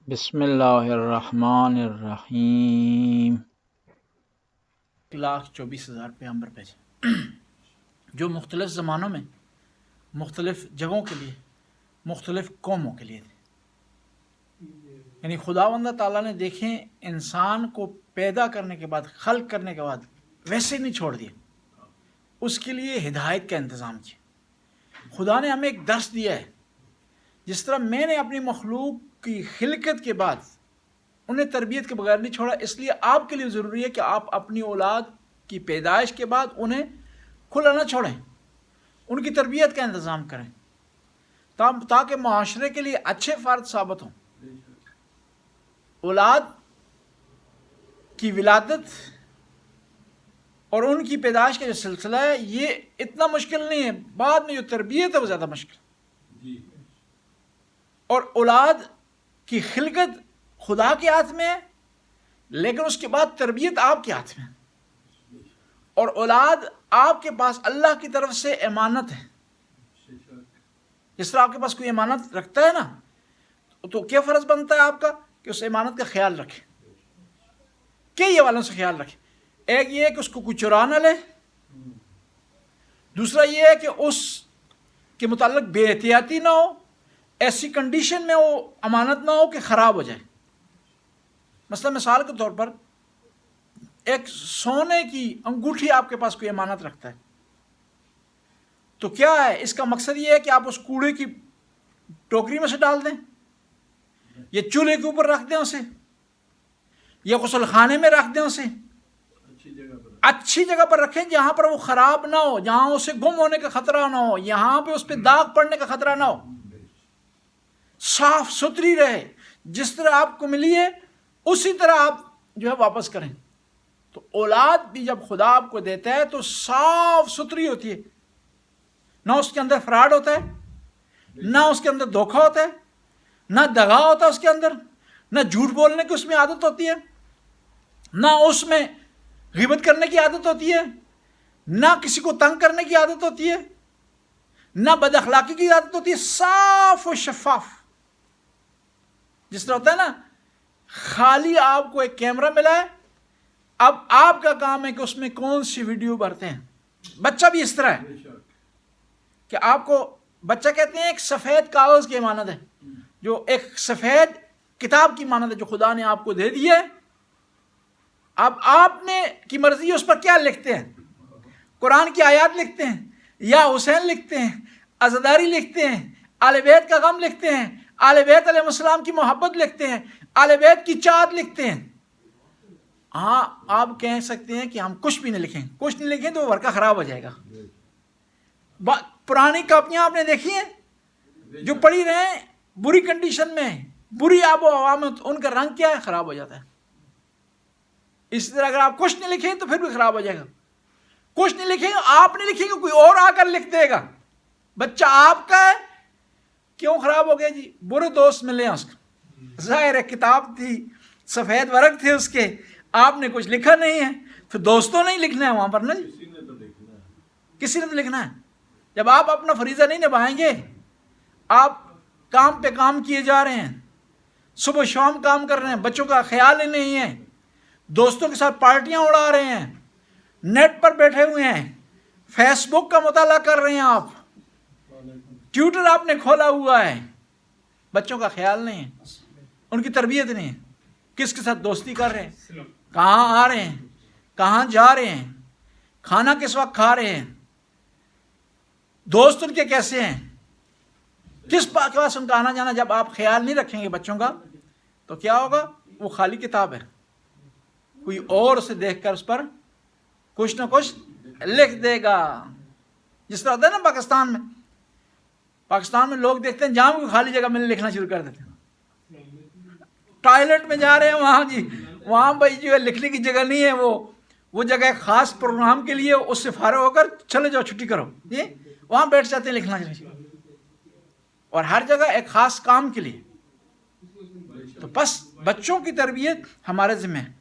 بسم اللہ الرحمن الرحیم۔ 1,24,000 پیغمبر بھیجے جو مختلف زمانوں میں مختلف جگہوں کے لیے مختلف قوموں کے لیے تھے۔ یعنی خداوند تعالیٰ نے دیکھیں انسان کو پیدا کرنے کے بعد خلق کرنے کے بعد ویسے نہیں چھوڑ دیا، اس کے لیے ہدایت کا انتظام کیا۔ خدا نے ہمیں ایک درس دیا ہے، جس طرح میں نے اپنی مخلوق کی خلقت کے بعد انہیں تربیت کے بغیر نہیں چھوڑا، اس لیے آپ کے لیے ضروری ہے کہ آپ اپنی اولاد کی پیدائش کے بعد انہیں کھلا نہ چھوڑیں، ان کی تربیت کا انتظام کریں تاکہ معاشرے کے لیے اچھے فرد ثابت ہوں۔ اولاد کی ولادت اور ان کی پیدائش کا جو سلسلہ ہے یہ اتنا مشکل نہیں ہے، بعد میں جو تربیت ہے وہ زیادہ مشکل ہے۔ اور اولاد کی خلقت خدا کے ہاتھ میں ہے، لیکن اس کے بعد تربیت آپ کے ہاتھ میں ہے، اور اولاد آپ کے پاس اللہ کی طرف سے امانت ہے۔ جس طرح آپ کے پاس کوئی امانت رکھتا ہے نا، تو کیا فرض بنتا ہے آپ کا کہ اس امانت کا خیال رکھے، کئی حوالوں سے خیال رکھے۔ ایک یہ ہے کہ اس کو کوئی چرا نہ لے، دوسرا یہ ہے کہ اس کے متعلق بے احتیاطی نہ ہو، ایسی کنڈیشن میں وہ امانت نہ ہو کہ خراب ہو جائے۔ مثلا مثال کے طور پر ایک سونے کی انگوٹھی آپ کے پاس کوئی امانت رکھتا ہے، تو کیا ہے اس کا مقصد یہ ہے کہ آپ اس کوڑے کی ٹوکری میں سے ڈال دیں، یا چولہے کے اوپر رکھ دیں اسے، یا غسل خانے میں رکھ دیں اسے، اچھی جگہ پر رکھیں جہاں پر وہ خراب نہ ہو، جہاں اسے گم ہونے کا خطرہ نہ ہو، یہاں پہ اس پہ داغ پڑنے کا خطرہ نہ ہو، صاف ستھری رہے، جس طرح آپ کو ملی ہے اسی طرح آپ جو ہے واپس کریں۔ تو اولاد بھی جب خدا آپ کو دیتا ہے تو صاف ستھری ہوتی ہے، نہ اس کے اندر فراڈ ہوتا ہے، نہ اس کے اندر دھوکہ ہوتا ہے، نہ دغا ہوتا ہے اس کے اندر، نہ جھوٹ بولنے کی اس میں عادت ہوتی ہے، نہ اس میں غیبت کرنے کی عادت ہوتی ہے، نہ کسی کو تنگ کرنے کی عادت ہوتی ہے، نہ بد اخلاقی کی عادت ہوتی ہے، صاف و شفاف۔ جس طرح ہوتا ہے نا، خالی آپ کو ایک کیمرہ ملا ہے، اب آپ کا کام ہے کہ اس میں کون سی ویڈیو بھرتے ہیں۔ بچہ بھی اس طرح ہے کہ آپ کو بچہ کہتے ہیں ایک سفید کاغذ کی امانت ہے، جو ایک سفید کتاب کی امانت ہے جو خدا نے آپ کو دے دی ہے۔ اب آپ نے کی مرضی اس پر کیا لکھتے ہیں، قرآن کی آیات لکھتے ہیں، یا حسین لکھتے ہیں، عزاداری لکھتے ہیں، آل بیت کا غم لکھتے ہیں، آل بیت علیہ السلام کی محبت لکھتے ہیں، آل بیت کی چاہت لکھتے ہیں۔ ہاں آپ کہہ سکتے ہیں کہ ہم کچھ بھی نہیں لکھیں، کچھ نہیں لکھیں تو وہ ورقہ خراب ہو جائے گا۔ پرانی کاپیاں آپ نے دیکھی ہیں جو پڑی رہیں بری کنڈیشن میں، بری آب و ہوا میں، ان کا رنگ کیا ہے، خراب ہو جاتا ہے۔ اسی طرح اگر آپ کچھ نہیں لکھیں تو پھر بھی خراب ہو جائے گا۔ کچھ نہیں لکھیں گے، آپ نہیں لکھیں گے، کوئی اور آ کر لکھ دے گا، بچہ آپ کا ہے، کیوں خراب ہو گیا جی؟ برے دوست ملے ہیں اس کا، ظاہر ہے کتاب تھی، سفید ورق تھے اس کے، آپ نے کچھ لکھا نہیں ہے، پھر دوستوں نے ہی لکھنا ہے وہاں پر نا جی، کسی نے تو لکھنا ہے۔ جب آپ اپنا فریضہ نہیں نبھائیں گے، آپ کام پہ کام کیے جا رہے ہیں، صبح شام کام کر رہے ہیں، بچوں کا خیال ہی نہیں ہے، دوستوں کے ساتھ پارٹیاں اڑا رہے ہیں، نیٹ پر بیٹھے ہوئے ہیں، فیس بک کا مطالعہ کر رہے ہیں، آپ ٹیوٹر آپ نے کھولا ہوا ہے، بچوں کا خیال نہیں ہے، ان کی تربیت نہیں ہے، کس کے ساتھ دوستی کر رہے ہیں، کہاں آ رہے ہیں، کہاں جا رہے ہیں، کھانا کس وقت کھا رہے ہیں، دوست ان کے کیسے ہیں، کس پاس ان کا آنا جانا۔ جب آپ خیال نہیں رکھیں گے بچوں کا تو کیا ہوگا؟ وہ خالی کتاب ہے، کوئی اور اسے دیکھ کر اس پر کچھ نہ کچھ لکھ دے گا۔ جس طرح ہوتا ہے نا پاکستان میں لوگ دیکھتے ہیں جہاں کوئی خالی جگہ میں لکھنا شروع کر دیتے ہیں، ٹوائلٹ میں جا رہے ہیں وہاں جی، وہاں بھائی جو ہے لکھنے کی جگہ نہیں ہے، وہ جگہ ایک خاص پروگرام کے لیے، اس سے فارغ ہو کر چلے جاؤ چھٹی کرو جی، وہاں بیٹھ جاتے ہیں لکھنا چاہیے، اور ہر جگہ ایک خاص کام کے لیے۔ تو بس بچوں کی تربیت ہمارے ذمہ ہے۔